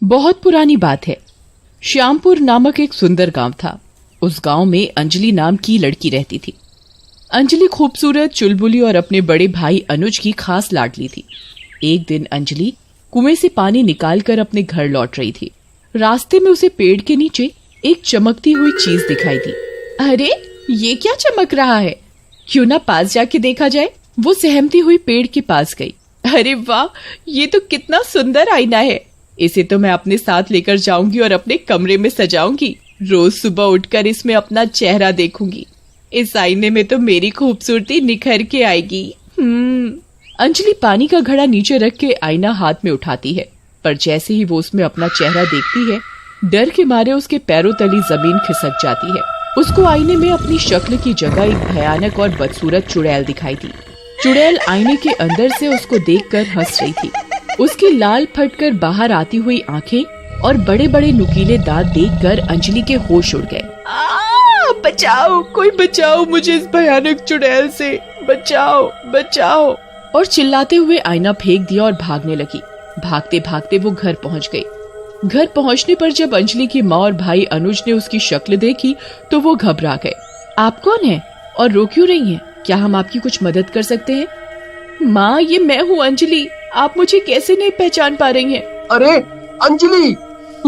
बहुत पुरानी बात है। श्यामपुर नामक एक सुंदर गांव था। उस गांव में अंजलि नाम की लड़की रहती थी। अंजलि खूबसूरत, चुलबुली और अपने बड़े भाई अनुज की खास लाडली थी। एक दिन अंजलि कुएं से पानी निकालकर अपने घर लौट रही थी। रास्ते में उसे पेड़ के नीचे एक चमकती हुई चीज दिखाई दी। अरे, ये क्या चमक रहा है? क्यों ना पास जाके देखा जाए। वो सहमती हुई पेड़ के पास गई। अरे वाह, ये तो कितना सुंदर आईना है। इसे तो मैं अपने साथ लेकर जाऊंगी और अपने कमरे में सजाऊंगी। रोज सुबह उठकर इसमें अपना चेहरा देखूंगी। इस आईने में तो मेरी खूबसूरती निखर के आएगी। अंजलि पानी का घड़ा नीचे रख के आईना हाथ में उठाती है, पर जैसे ही वो उसमें अपना चेहरा देखती है, डर के मारे उसके पैरों तली जमीन खिसक जाती है। उसको आईने में अपनी शक्ल की जगह एक भयानक और बदसूरत चुड़ैल दिखाई दी। चुड़ैल आईने के अंदर से उसको देखकर हंस रही थी। उसकी लाल फटकर बाहर आती हुई आंखें और बड़े बड़े नुकीले दांत देखकर अंजलि के होश उड़ गए। बचाओ, कोई बचाओ मुझे इस भयानक चुड़ैल से, बचाओ बचाओ। और चिल्लाते हुए आईना फेंक दिया और भागने लगी। भागते भागते वो घर पहुंच गई। घर पहुंचने पर जब अंजलि की माँ और भाई अनुज ने उसकी शक्ल देखी तो वो घबरा गए। आप कौन हैं और रो क्यों रही हैं? क्या हम आपकी कुछ मदद कर सकते हैं? माँ, ये मैं हूँ अंजलि। आप मुझे कैसे नहीं पहचान पा रही हैं? अरे अंजलि,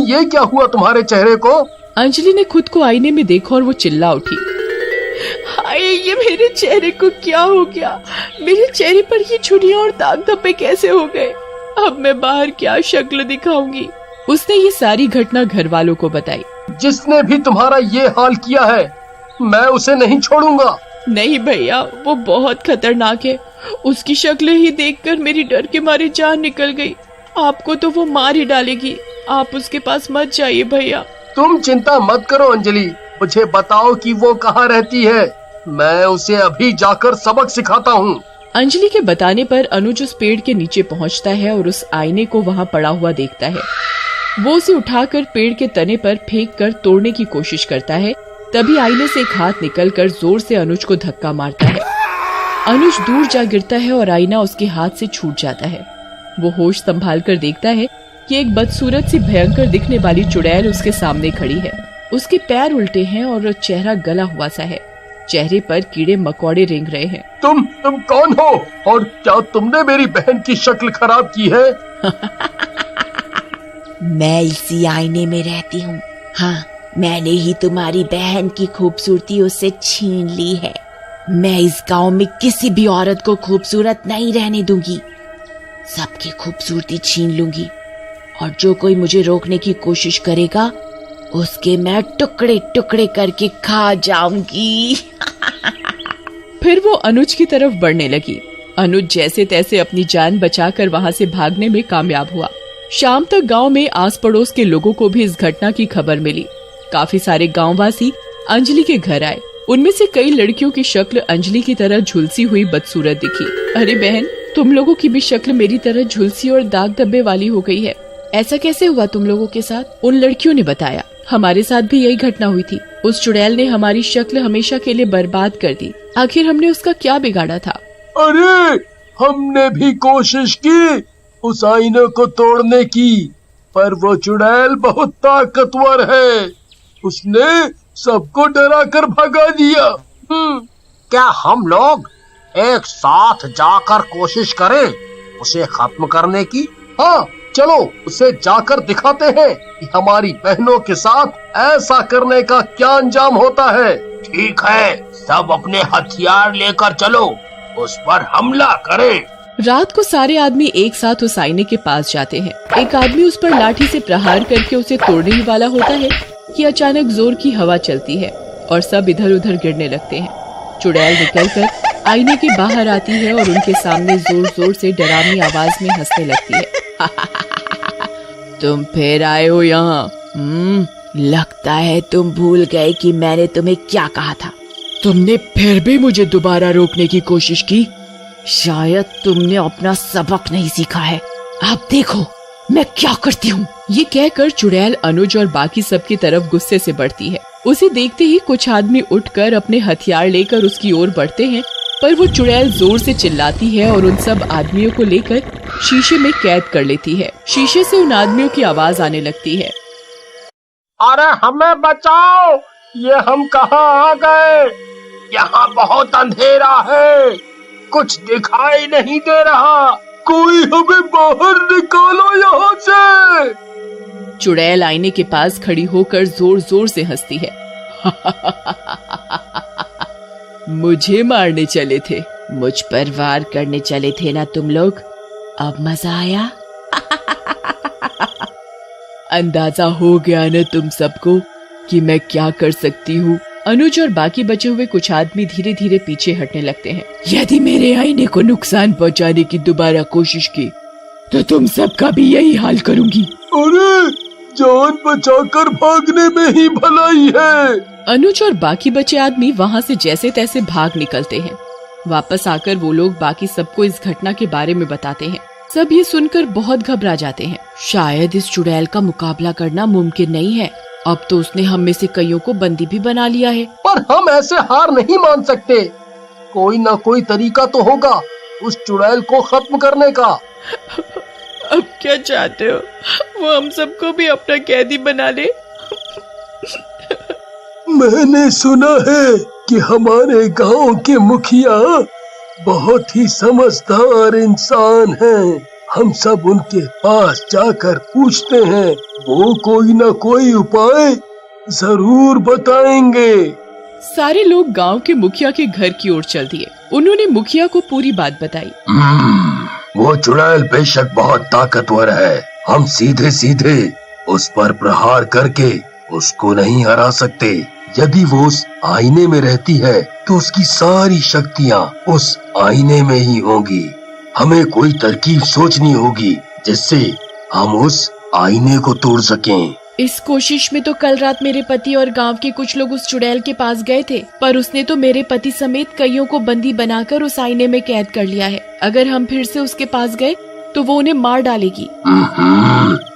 ये क्या हुआ तुम्हारे चेहरे को? अंजलि ने खुद को आईने में देखा और वो चिल्ला उठी। हाय, ये मेरे चेहरे को क्या हो गया? मेरे चेहरे पर ये झुर्रियां और दाग धब्बे कैसे हो गए? अब मैं बाहर क्या शक्ल दिखाऊंगी? उसने ये सारी घटना घर वालों को बताई। जिसने भी तुम्हारा ये हाल किया है, मैं उसे नहीं छोड़ूंगा। नहीं भैया, वो बहुत खतरनाक है। उसकी शक्ल ही देखकर मेरी डर के मारे जान निकल गई। आपको तो वो मार ही डालेगी। आप उसके पास मत जाइए भैया। तुम चिंता मत करो अंजलि, मुझे बताओ कि वो कहाँ रहती है। मैं उसे अभी जाकर सबक सिखाता हूँ। अंजलि के बताने पर अनुज उस पेड़ के नीचे पहुँचता है और उस आईने को वहाँ पड़ा हुआ देखता है। वो उसे उठाकर पेड़ के तने पर फेंक कर तोड़ने की कोशिश करता है। तभी आईने से एक हाथ निकलकर जोर से अनुज को धक्का मारता है। अनुज दूर जा गिरता है और आईना उसके हाथ से छूट जाता है। वो होश संभाल कर देखता है कि एक बदसूरत सी भयंकर दिखने वाली चुड़ैल उसके सामने खड़ी है। उसके पैर उल्टे हैं और चेहरा गला हुआ सा है। चेहरे पर कीड़े मकोड़े रेंग रहे हैं। तुम कौन हो और क्या तुमने मेरी बहन की शक्ल खराब की है? मैं इसी आईने में रहती हूँ। हाँ, मैंने ही तुम्हारी बहन की खूबसूरती उससे छीन ली है। मैं इस गांव में किसी भी औरत को खूबसूरत नहीं रहने दूंगी। सबकी खूबसूरती छीन लूंगी और जो कोई मुझे रोकने की कोशिश करेगा उसके मैं टुकड़े टुकड़े करके खा जाऊंगी। फिर वो अनुज की तरफ बढ़ने लगी। अनुज जैसे तैसे अपनी जान बचाकर वहाँ से भागने में कामयाब हुआ। शाम तक गांव में आस पड़ोस के लोगों को भी इस घटना की खबर मिली। काफी सारे गांववासी अंजलि के घर आए। उनमें से कई लड़कियों की शक्ल अंजलि की तरह झुलसी हुई बदसूरत दिखी। अरे बहन, तुम लोगों की भी शक्ल मेरी तरह झुलसी और दाग धब्बे वाली हो गई है। ऐसा कैसे हुआ तुम लोगों के साथ? उन लड़कियों ने बताया, हमारे साथ भी यही घटना हुई थी। उस चुड़ैल ने हमारी शक्ल हमेशा के लिए बर्बाद कर दी। आखिर हमने उसका क्या बिगाड़ा था? अरे, हमने भी कोशिश की उस आईने को तोड़ने की, पर वो चुड़ैल बहुत ताकतवर है। उसने सबको डरा कर भगा दिया। क्या हम लोग एक साथ जाकर कोशिश करें उसे खत्म करने की? हाँ, चलो उसे जाकर दिखाते हैं कि हमारी बहनों के साथ ऐसा करने का क्या अंजाम होता है। ठीक है, सब अपने हथियार लेकर चलो, उस पर हमला करें। रात को सारे आदमी एक साथ उस आईने के पास जाते हैं। एक आदमी उस पर लाठी से प्रहार करके उसे तोड़ने ही वाला होता है कि अचानक जोर की हवा चलती है और सब इधर उधर गिरने लगते हैं। चुड़ैल निकलकर आईने के बाहर आती है और उनके सामने जोर जोर से डरावनी आवाज में हंसने लगती है। तुम फिर आए हो यहाँ? लगता है तुम भूल गए कि मैंने तुम्हें क्या कहा था। तुमने फिर भी मुझे दोबारा रोकने की कोशिश की। शायद तुमने अपना सबक नहीं सीखा है। अब देखो मैं क्या करती हूँ। ये कहकर चुड़ैल अनुज और बाकी सबकी तरफ गुस्से से बढ़ती है। उसे देखते ही कुछ आदमी उठकर अपने हथियार लेकर उसकी ओर बढ़ते हैं, पर वो चुड़ैल जोर से चिल्लाती है और उन सब आदमियों को लेकर शीशे में कैद कर लेती है। शीशे से उन आदमियों की आवाज आने लगती है, अरे हमें बचाओ, ये हम कहाँ आ गए? यहाँ बहुत अंधेरा है, कुछ दिखाई नहीं दे रहा, कोई हमें बाहर निकालो यहाँ से। चुड़ैल आईने के पास खड़ी होकर जोर जोर से हंसती है। मुझे मारने चले थे, मुझ पर वार करने चले थे ना तुम लोग, अब मजा आया? अंदाजा हो गया न तुम सबको कि मैं क्या कर सकती हूँ। अनुज और बाकी बचे हुए कुछ आदमी धीरे धीरे पीछे हटने लगते हैं। यदि मेरे आईने को नुकसान पहुँचाने की दोबारा कोशिश की तो तुम सबका भी यही हाल करूँगी। अरे जान बचाकर भागने में ही भलाई है। अनुज और बाकी बचे आदमी वहाँ से जैसे तैसे भाग निकलते हैं। वापस आकर वो लोग बाकी सबको इस घटना के बारे में बताते हैं। सब ये सुनकर बहुत घबरा जाते हैं। शायद इस चुड़ैल का मुकाबला करना मुमकिन नहीं है। अब तो उसने हम में से कईयों को बंदी भी बना लिया है। पर हम ऐसे हार नहीं मान सकते, कोई ना कोई तरीका तो होगा उस चुड़ैल को खत्म करने का। अब क्या चाहते हो, वो हम सबको भी अपना कैदी बना ले? मैंने सुना है कि हमारे गांव के मुखिया बहुत ही समझदार इंसान हैं। हम सब उनके पास जाकर पूछते हैं, वो कोई ना कोई उपाय जरूर बताएंगे। सारे लोग गांव के मुखिया के घर की ओर चल दिए। उन्होंने मुखिया को पूरी बात बताई। वो चुड़ैल बेशक बहुत ताकतवर है, हम सीधे सीधे उस पर प्रहार करके उसको नहीं हरा सकते। यदि वो उस आईने में रहती है तो उसकी सारी शक्तियाँ उस आईने में ही होंगी। हमें कोई तरकीब सोचनी होगी जिससे हम उस आईने को तोड़ सकें। इस कोशिश में तो कल रात मेरे पति और गांव के कुछ लोग उस चुड़ैल के पास गए थे, पर उसने तो मेरे पति समेत कईयों को बंदी बनाकर उस आईने में कैद कर लिया है। अगर हम फिर से उसके पास गए तो वो उन्हें मार डालेगी।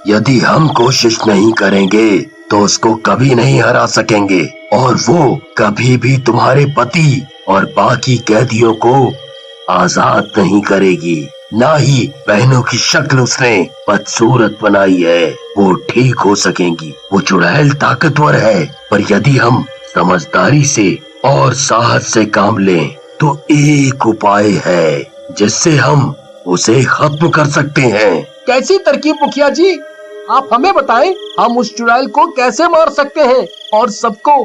यदि हम कोशिश नहीं करेंगे तो उसको कभी नहीं हरा सकेंगे और वो कभी भी तुम्हारे पति और बाकी कैदियों को आजाद नहीं करेगी। ना ही बहनों की शक्ल उसने बदसूरत बनाई है, वो ठीक हो सकेंगी। वो चुड़ैल ताकतवर है, पर यदि हम समझदारी से और साहस से काम लें तो एक उपाय है जिससे हम उसे खत्म कर सकते हैं। कैसी तरकीब मुखिया जी, आप हमें बताएं, हम उस चुड़ैल को कैसे मार सकते हैं और सबको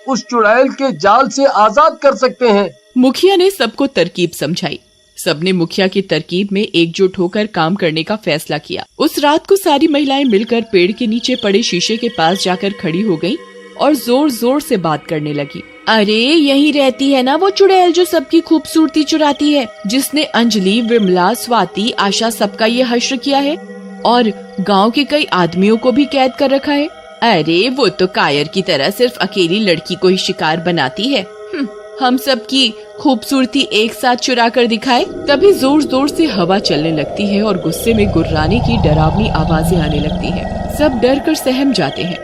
उस चुड़ैल के जाल से आजाद कर सकते हैं। मुखिया ने सबको तरकीब समझाई। सबने मुखिया की तरकीब में एकजुट होकर काम करने का फैसला किया। उस रात को सारी महिलाएं मिलकर पेड़ के नीचे पड़े शीशे के पास जाकर खड़ी हो गईं और जोर जोर से बात करने लगी। अरे यही रहती है ना वो चुड़ैल जो सबकी खूबसूरती चुराती है, जिसने अंजलि, विमला, स्वाति, आशा सबका ये हश्र किया है और गांव के कई आदमियों को भी कैद कर रखा है। अरे वो तो कायर की तरह सिर्फ अकेली लड़की को ही शिकार बनाती है। हम सब की खूबसूरती एक साथ चुरा कर दिखाए। तभी जोर जोर से हवा चलने लगती है और गुस्से में गुर्राने की डरावनी आवाजें आने लगती हैं। सब डर कर सहम जाते हैं।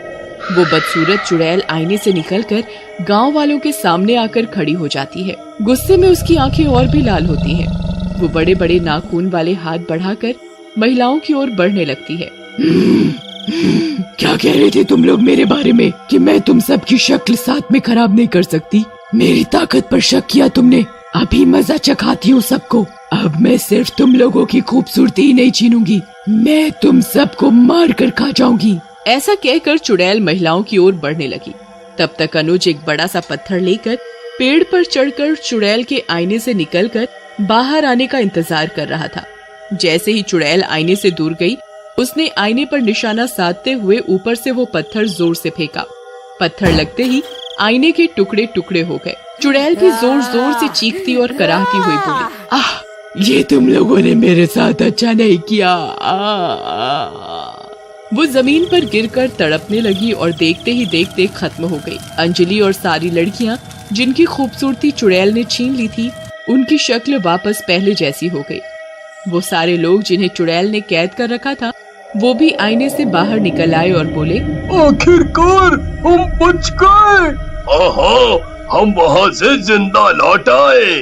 वो बदसूरत चुड़ैल आईने से निकलकर गांव वालों के सामने आकर खड़ी हो जाती है। गुस्से में उसकी आंखें और भी लाल होती हैं। वो बड़े बड़े नाखून वाले हाथ बढ़ाकर महिलाओं की ओर बढ़ने लगती है। क्या कह रहे थे तुम लोग मेरे बारे में कि मैं तुम सबकी शक्ल साथ में खराब नहीं कर सकती? मेरी ताकत पर शक किया तुमने। अभी मजा चखाती हूँ सबको। अब मैं सिर्फ तुम लोगों की खूबसूरती ही नहीं छीनूंगी, मैं तुम सबको मार कर खा जाऊंगी। ऐसा कहकर चुड़ैल महिलाओं की ओर बढ़ने लगी। तब तक अनुज एक बड़ा सा पत्थर लेकर पेड़ पर चढ़कर चुड़ैल के आईने से निकलकर बाहर आने का इंतजार कर रहा था। जैसे ही चुड़ैल आईने से दूर गई, उसने आईने पर निशाना साधते हुए ऊपर से वो पत्थर जोर से फेंका। पत्थर लगते ही आईने के टुकड़े टुकड़े हो गए। चुड़ैल भी जोर जोर से चीखती और कराहती हुई बोली, आह, ये तुम लोगों ने मेरे साथ अच्छा नहीं किया। वो जमीन पर गिरकर तड़पने लगी और देखते ही देखते खत्म हो गई। अंजलि और सारी लड़कियां जिनकी खूबसूरती चुड़ैल ने छीन ली थी, उनकी शक्ल वापस पहले जैसी हो गई। वो सारे लोग जिन्हें चुड़ैल ने कैद कर रखा था, वो भी आईने से बाहर निकल आए और बोले, आखिरकार हम बच गए। हम वहाँ से जिंदा लौट आए।